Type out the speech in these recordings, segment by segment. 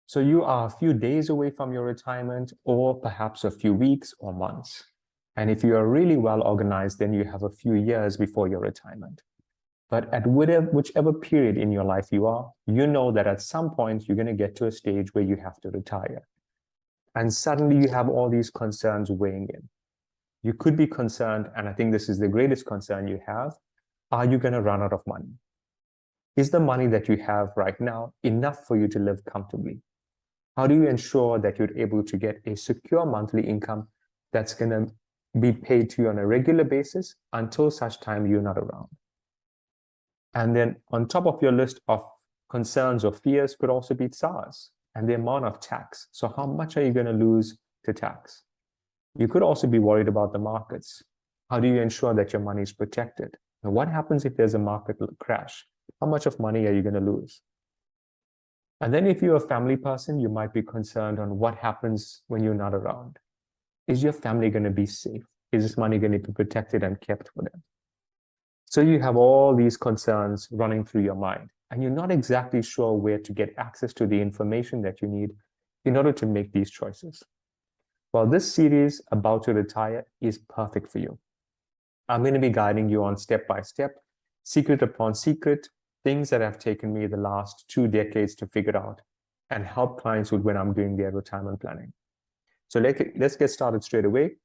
So you are a few days away from your retirement, or perhaps a few weeks or months. And if you are really well organized, then you have a few years before your retirement. But at whichever period in your life you are, you know that at some point you're going to get to a stage where you have to retire. And suddenly you have all these concerns weighing in. You could be concerned, and I think this is the greatest concern you have, are you going to run out of money? Is the money that you have right now enough for you to live comfortably? How do you ensure that you're able to get a secure monthly income that's going to be paid to you on a regular basis until such time you're not around? And then on top of your list of concerns or fears could also be SARS and the amount of tax. So how much are you going to lose to tax? You could also be worried about the markets. How do you ensure that your money is protected? And what happens if there's a market crash? How much of money are you going to lose? And then if you're a family person, you might be concerned on what happens when you're not around. Is your family going to be safe? Is this money going to be protected and kept for them? So you have all these concerns running through your mind, and you're not exactly sure where to get access to the information that you need in order to make these choices. Well, this series, About to Retire, is perfect for you. I'm going to be guiding you on step-by-step, secret upon secret, things that have taken me the last 2 decades to figure out and help clients with when I'm doing their retirement planning. So let's get started straight away.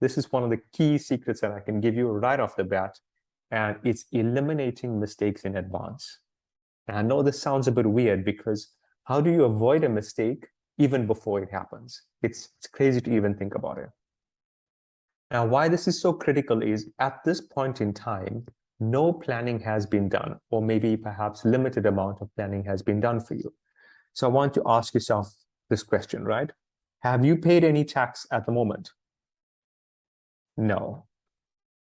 This is one of the key secrets that I can give you right off the bat, and it's eliminating mistakes in advance. And I know this sounds a bit weird because how do you avoid a mistake even before it happens? It's crazy to even think about it. Now, why this is so critical is at this point in time, no planning has been done, or maybe perhaps limited amount of planning has been done for you. So I want to ask yourself this question, right? Have you paid any tax at the moment? No.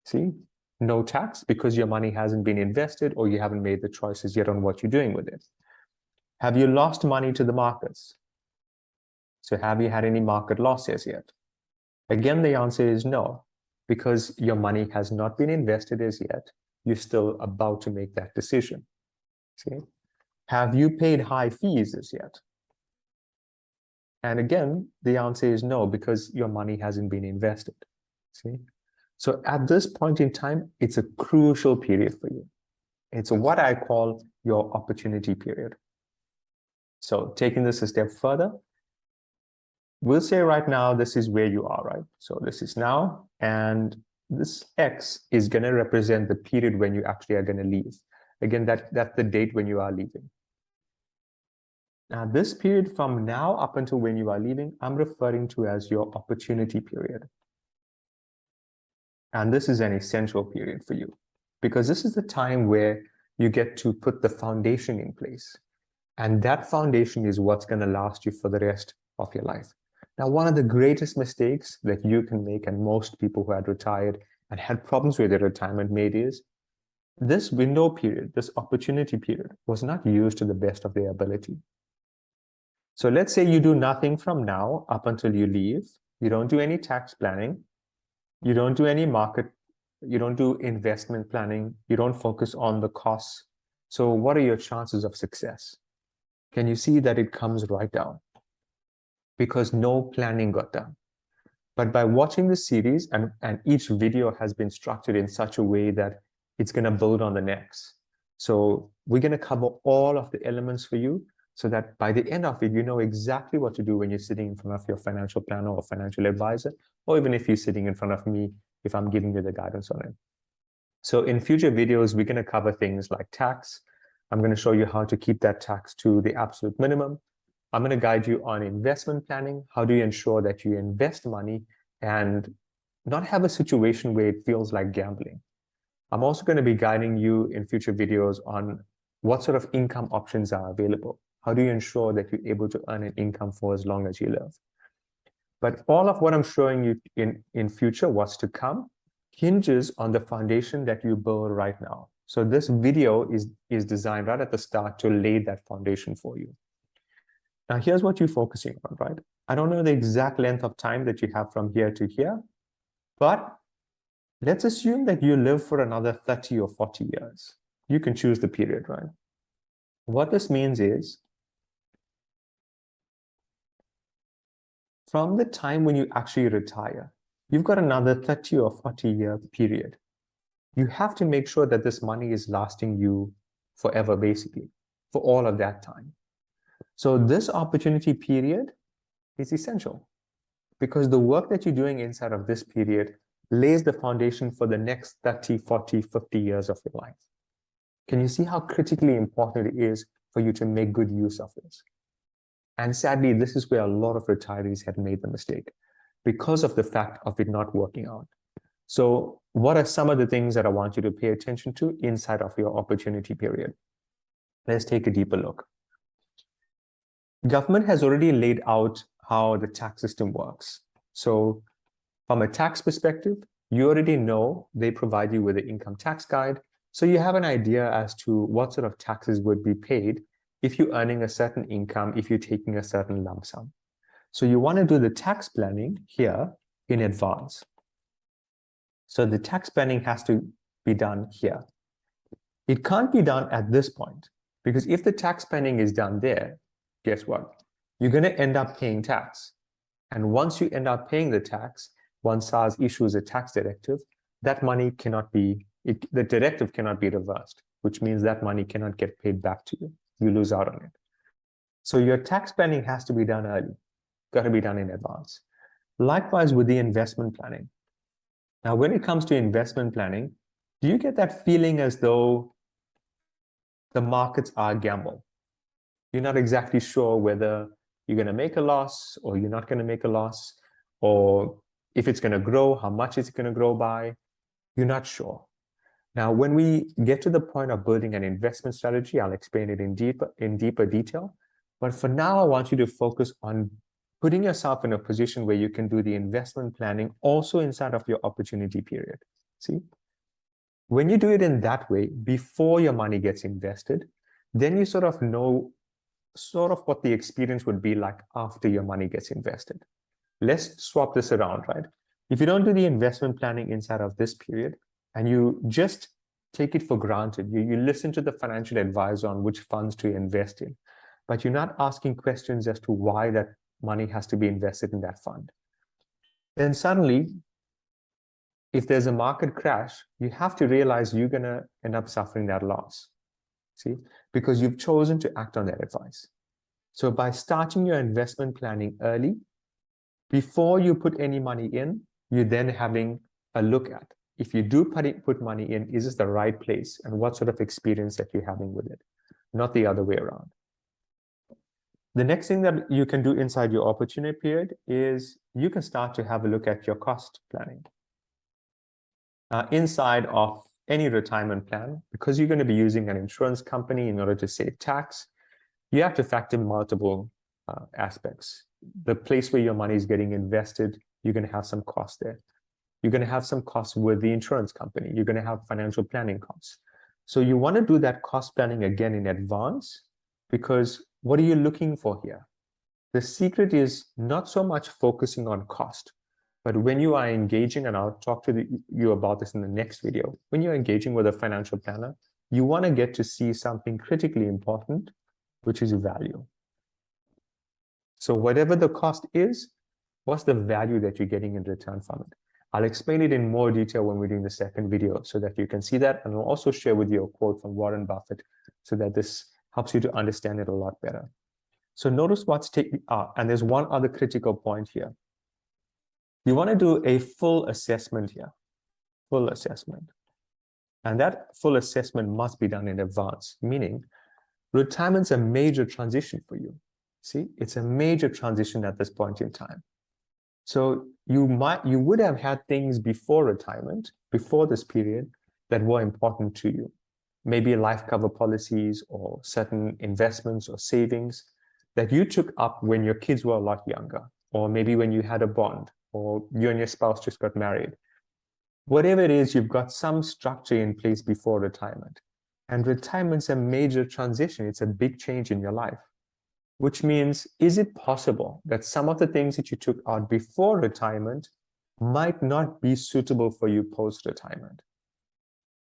See? No tax because your money hasn't been invested or you haven't made the choices yet on what you're doing with it. Have you lost money to the markets? So have you had any market losses yet? Again, the answer is no, because your money has not been invested as yet. You're still about to make that decision. See? Have you paid high fees as yet? And again, the answer is no, because your money hasn't been invested. See? So at this point in time, it's a crucial period for you. It's what I call your opportunity period. So taking this a step further, we'll say right now, this is where you are, right? So this is now, and this X is going to represent the period when you actually are going to leave. Again, that's the date when you are leaving. Now, this period from now up until when you are leaving, I'm referring to as your opportunity period. And this is an essential period for you because this is the time where you get to put the foundation in place. And that foundation is what's going to last you for the rest of your life. Now, one of the greatest mistakes that you can make, and most people who had retired and had problems with their retirement made, is this window period, this opportunity period, was not used to the best of their ability. So let's say you do nothing from now up until you leave. You don't do any tax planning. You don't do any market. You don't do investment planning. You don't focus on the costs. So what are your chances of success? Can you see that it comes right down? Because no planning got done. But by watching this series, and each video has been structured in such a way that it's going to build on the next. So we're going to cover all of the elements for you so that by the end of it, you know exactly what to do when you're sitting in front of your financial planner or financial advisor, or even if you're sitting in front of me, if I'm giving you the guidance on it. So in future videos, we're going to cover things like tax. I'm going to show you how to keep that tax to the absolute minimum. I'm going to guide you on investment planning. How do you ensure that you invest money and not have a situation where it feels like gambling? I'm also going to be guiding you in future videos on what sort of income options are available. How do you ensure that you're able to earn an income for as long as you live? But all of what I'm showing you in future, what's to come, hinges on the foundation that you build right now. So this video is designed right at the start to lay that foundation for you. Now, here's what you're focusing on, right? I don't know the exact length of time that you have from here to here, but let's assume that you live for another 30 or 40 years. You can choose the period, right? What this means is from the time when you actually retire, you've got another 30 or 40-year period. You have to make sure that this money is lasting you forever, basically, for all of that time. So this opportunity period is essential because the work that you're doing inside of this period lays the foundation for the next 30, 40, 50 years of your life. Can you see how critically important it is for you to make good use of this? And sadly, this is where a lot of retirees have made the mistake because of the fact of it not working out. So what are some of the things that I want you to pay attention to inside of your opportunity period? Let's take a deeper look. Government has already laid out how the tax system works. So from a tax perspective, you already know they provide you with an income tax guide. So you have an idea as to what sort of taxes would be paid if you're earning a certain income, if you're taking a certain lump sum. So you want to do the tax planning here in advance. So the tax planning has to be done here. It can't be done at this point because if the tax planning is done there, guess what? You're going to end up paying tax. And once you end up paying the tax, once SARS issues a tax directive, that money cannot be, the directive cannot be reversed, which means that money cannot get paid back to you. You lose out on it. So your tax planning has to be done early, got to be done in advance. Likewise with the investment planning. Now, when it comes to investment planning, do you get that feeling as though the markets are a gamble? You're not exactly sure whether you're going to make a loss or you're not going to make a loss, or if it's going to grow, how much is it going to grow by? You're not sure. Now, when we get to the point of building an investment strategy, I'll explain it in deeper detail. But for now, I want you to focus on putting yourself in a position where you can do the investment planning also inside of your opportunity period. See? When you do it in that way, before your money gets invested, then you sort of know what the experience would be like after your money gets invested. Let's swap this around, right? If you don't do the investment planning inside of this period and you just take it for granted, you listen to the financial advisor on which funds to invest in, but you're not asking questions as to why that money has to be invested in that fund, then suddenly, if there's a market crash, you have to realize you're going to end up suffering that loss. See, because you've chosen to act on that advice. So by starting your investment planning early, before you put any money in, you're then having a look at, if you do put money in, is this the right place and what sort of experience that you're having with it, not the other way around. The next thing that you can do inside your opportunity period is you can start to have a look at your cost planning. Inside of any retirement plan, because you're going to be using an insurance company in order to save tax, you have to factor multiple aspects. The place where your money is getting invested, you're going to have some costs there. You're going to have some costs with the insurance company. You're going to have financial planning costs. So you want to do that cost planning again in advance, because what are you looking for here? The secret is not so much focusing on cost, but when you are engaging, and I'll talk to you about this in the next video, when you're engaging with a financial planner, you want to get to see something critically important, which is value. So whatever the cost is, what's the value that you're getting in return from it? I'll explain it in more detail when we're doing the second video so that you can see that. And I'll also share with you a quote from Warren Buffett so that this helps you to understand it a lot better. So notice what's taking, and there's one other critical point here. You want to do a full assessment here, full assessment. And that full assessment must be done in advance, meaning retirement's a major transition for you. See, it's a major transition at this point in time. So you would have had things before retirement, before this period, that were important to you. Maybe life cover policies or certain investments or savings that you took up when your kids were a lot younger, or maybe when you had a bond, or you and your spouse just got married. Whatever it is, you've got some structure in place before retirement. And retirement's a major transition. It's a big change in your life, which means, is it possible that some of the things that you took out before retirement might not be suitable for you post-retirement?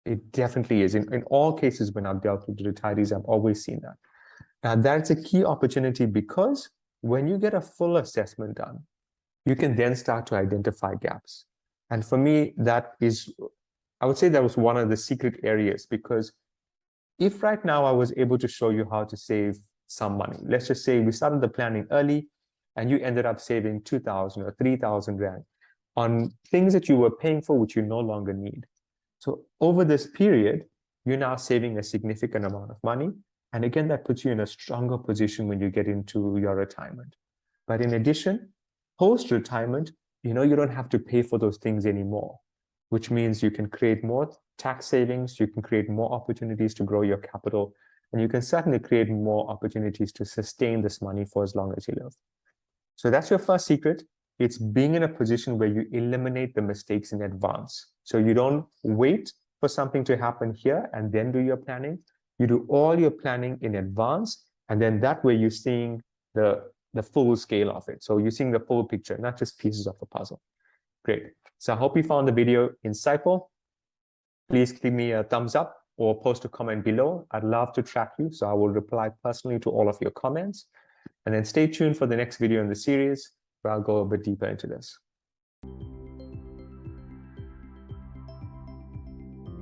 It definitely is. In all cases, when I've dealt with retirees, I've always seen that. Now, that's a key opportunity, because when you get a full assessment done, you can then start to identify gaps. And for me, I would say that was one of the secret areas, because if right now I was able to show you how to save some money, let's just say we started the planning early and you ended up saving 2,000 or 3,000 Rand on things that you were paying for, which you no longer need. So over this period, you're now saving a significant amount of money. And again, that puts you in a stronger position when you get into your retirement. But in addition, post-retirement, you don't have to pay for those things anymore, which means you can create more tax savings, you can create more opportunities to grow your capital, and you can certainly create more opportunities to sustain this money for as long as you live. So that's your first secret. It's being in a position where you eliminate the mistakes in advance. So you don't wait for something to happen here and then do your planning. You do all your planning in advance, and then that way you're seeing the full scale of it. So you're seeing the full picture, not just pieces of the puzzle. Great. So I hope you found the video insightful. Please give me a thumbs up or post a comment below. I'd love to track you, so I will reply personally to all of your comments. And then stay tuned for the next video in the series, where I'll go a bit deeper into this.